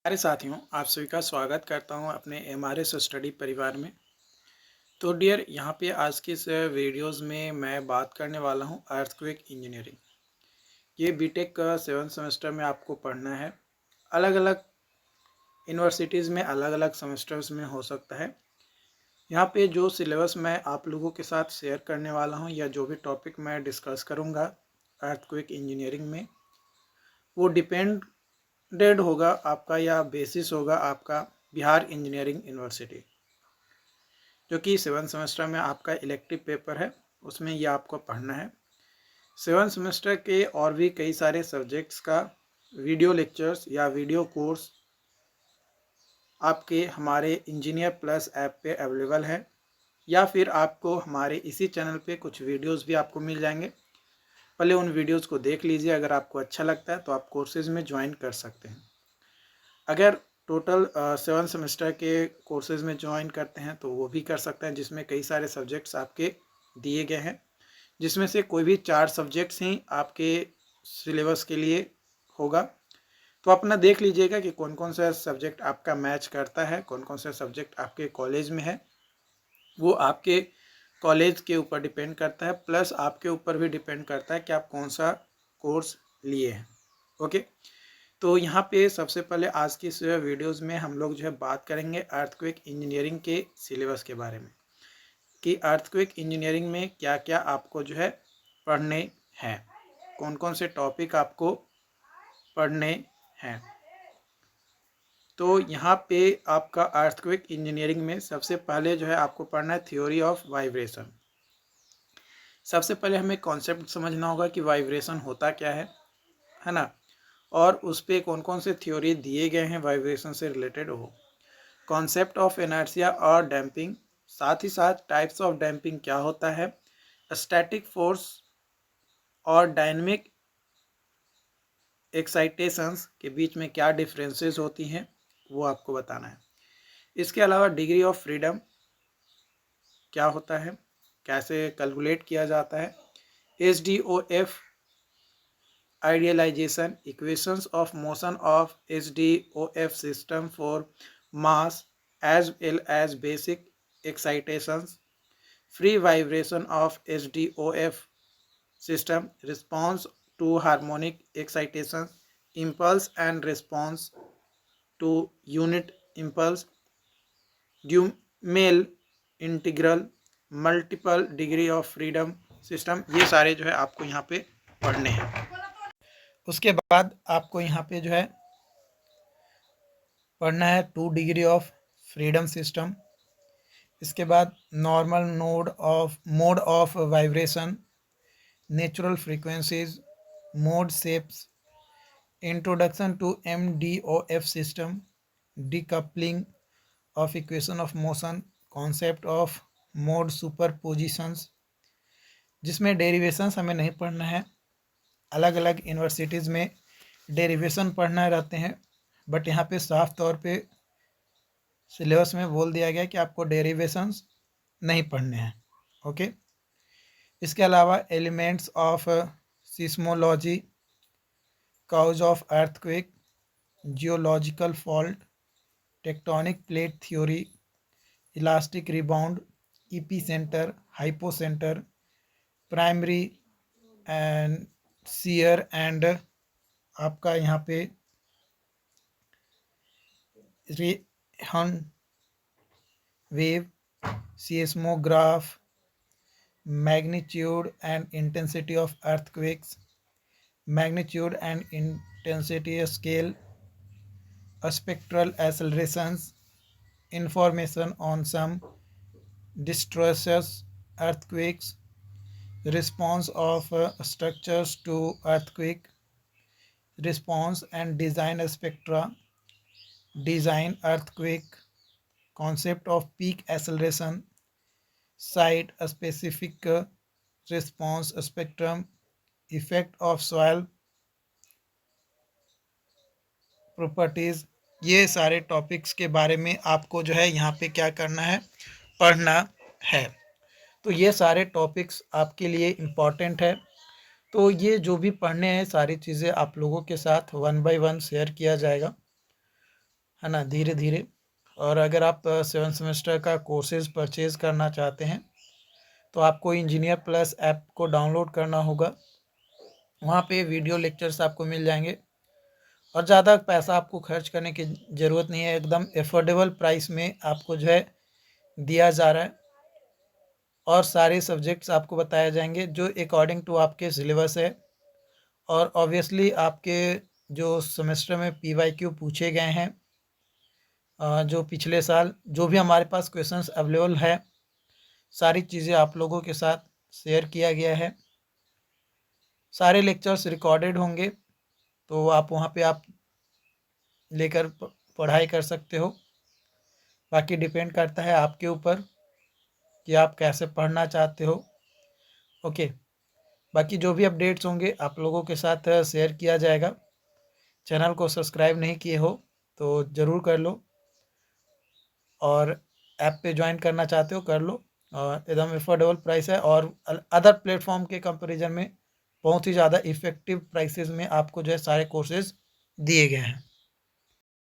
प्यारे साथियों, आप सभी का स्वागत करता हूं अपने एमआरएस स्टडी परिवार में। तो डियर, यहाँ पे आज के इस वीडियोस में मैं बात करने वाला हूं अर्थक्वेक इंजीनियरिंग। ये बीटेक का 7th सेमेस्टर में आपको पढ़ना है। अलग अलग यूनिवर्सिटीज़ में अलग अलग सेमेस्टर्स में हो सकता है। यहाँ पे जो सिलेबस मैं आप लोगों के साथ शेयर करने वाला हूँ या जो भी टॉपिक मैं डिस्कस करूँगा अर्थक्वेक इंजीनियरिंग में, वो डिपेंडेड होगा आपका या बेसिस होगा आपका बिहार इंजीनियरिंग यूनिवर्सिटी, जो कि 7th सेमेस्टर में आपका इलेक्टिव पेपर है, उसमें ये आपको पढ़ना है। 7th सेमेस्टर के और भी कई सारे सब्जेक्ट्स का वीडियो लेक्चर्स या वीडियो कोर्स आपके हमारे इंजीनियर प्लस ऐप पे अवेलेबल है, या फिर आपको हमारे इसी चैनल पे कुछ वीडियोस भी आपको मिल जाएंगे। पहले उन वीडियोस को देख लीजिए, अगर आपको अच्छा लगता है तो आप कोर्सेज़ में ज्वाइन कर सकते हैं। अगर टोटल 7 सेमेस्टर के कोर्सेज़ में ज्वाइन करते हैं तो वो भी कर सकते हैं, जिसमें कई सारे सब्जेक्ट्स आपके दिए गए हैं, जिसमें से कोई भी 4 सब्जेक्ट्स ही आपके सिलेबस के लिए होगा। तो अपना देख लीजिएगा कि कौन कौन सा सब्जेक्ट आपका मैच करता है, कौन कौन सा सब्जेक्ट आपके कॉलेज में है। वो आपके कॉलेज के ऊपर डिपेंड करता है, प्लस आपके ऊपर भी डिपेंड करता है कि आप कौन सा कोर्स लिए हैं। ओके, तो यहाँ पे सबसे पहले आज की इस वीडियोज़ में हम लोग जो है बात करेंगे अर्थक्वेक इंजीनियरिंग के सिलेबस के बारे में, कि अर्थक्वेक इंजीनियरिंग में क्या क्या आपको जो है पढ़ने हैं, कौन कौन से टॉपिक आपको पढ़ने हैं। तो यहाँ पे आपका अर्थक्वेक इंजीनियरिंग में सबसे पहले जो है आपको पढ़ना है थ्योरी ऑफ वाइब्रेशन। सबसे पहले हमें कॉन्सेप्ट समझना होगा कि वाइब्रेशन होता क्या है ना, और उस पर कौन कौन से थ्योरी दिए गए हैं वाइब्रेशन से रिलेटेड हो। कॉन्सेप्ट ऑफ इनर्शिया और डैम्पिंग, साथ ही साथ टाइप्स ऑफ डैम्पिंग क्या होता है, स्टैटिक फोर्स और डायनेमिक एक्साइटेशंस के बीच में क्या डिफरेंसेस होती हैं, वो आपको बताना है। इसके अलावा डिग्री ऑफ फ्रीडम क्या होता है, कैसे कैलकुलेट किया जाता है, SDOF idealization, equations of motion of SDOF system for mass as well as basic excitations, free vibration of SDOF system, response to harmonic excitations, impulse and response to unit impulse, Duhamel integral, multiple degree of freedom system, ये सारे जो है आपको यहाँ पे पढ़ने हैं। उसके बाद आपको यहाँ पे जो है पढ़ना है 2 डिग्री ऑफ फ्रीडम सिस्टम। इसके बाद normal mode of vibration, natural frequencies, mode shapes, introduction to MDOF system, decoupling of equation of motion, concept of mode superpositions, जिसमें डेरिवेशंस हमें नहीं पढ़ना है। अलग अलग यूनिवर्सिटीज़ में डेरिवेशन पढ़ना रहते हैं, बट यहाँ पे साफ तौर पे सिलेबस में बोल दिया गया कि आपको डेरिवेशंस नहीं पढ़ने हैं। ओके, इसके अलावा elements of seismology, cause of earthquake, geological fault, tectonic plate theory, elastic rebound, epicentre, hypocentre, primary and shear and आपका यहाँ पे Rayleigh wave, seismograph, magnitude and intensity of earthquakes, magnitude and intensity scale, spectral accelerations, information on some distressous earthquakes, response of structures to earthquake, response and design spectra, design earthquake, concept of peak acceleration, site specific response spectrum, effect of soil properties, ये सारे topics के बारे में आपको जो है यहाँ पे क्या करना है, पढ़ना है। तो ये सारे टॉपिक्स आपके लिए इम्पॉर्टेंट है। तो ये जो भी पढ़ने हैं सारी चीज़ें आप लोगों के साथ 1 बाय 1 शेयर किया जाएगा। है ना, धीरे धीरे। और अगर आप 7 सेमेस्टर का कोर्सेज़ परचेज़ करना चाहते हैं तो आपको इंजीनियर प्लस ऐप को डाउनलोड करना होगा। वहाँ पे वीडियो लेक्चर्स आपको मिल जाएंगे और ज़्यादा पैसा आपको खर्च करने की ज़रूरत नहीं है। एकदम एफोर्डेबल प्राइस में आपको जो है दिया जा रहा है और सारे सब्जेक्ट्स आपको बताए जाएंगे जो अकॉर्डिंग टू आपके सिलेबस है। और ऑब्वियसली आपके जो सेमेस्टर में PYQ पूछे गए हैं, जो पिछले साल जो भी हमारे पास क्वेश्चंस अवेलेबल है, सारी चीज़ें आप लोगों के साथ शेयर किया गया है। सारे लेक्चर्स रिकॉर्डेड होंगे तो आप वहाँ पे आप लेकर पढ़ाई कर सकते हो। बाकी डिपेंड करता है आपके ऊपर कि आप कैसे पढ़ना चाहते हो। ओके, बाकी जो भी अपडेट्स होंगे आप लोगों के साथ शेयर किया जाएगा। चैनल को सब्सक्राइब नहीं किए हो तो ज़रूर कर लो और ऐप पे ज्वाइन करना चाहते हो कर लो। और एकदम अफोर्डेबल प्राइस है और अदर प्लेटफॉर्म के कंपैरिजन में बहुत ही ज़्यादा इफ़ेक्टिव प्राइसेस में आपको जो है सारे कोर्सेज दिए गए हैं।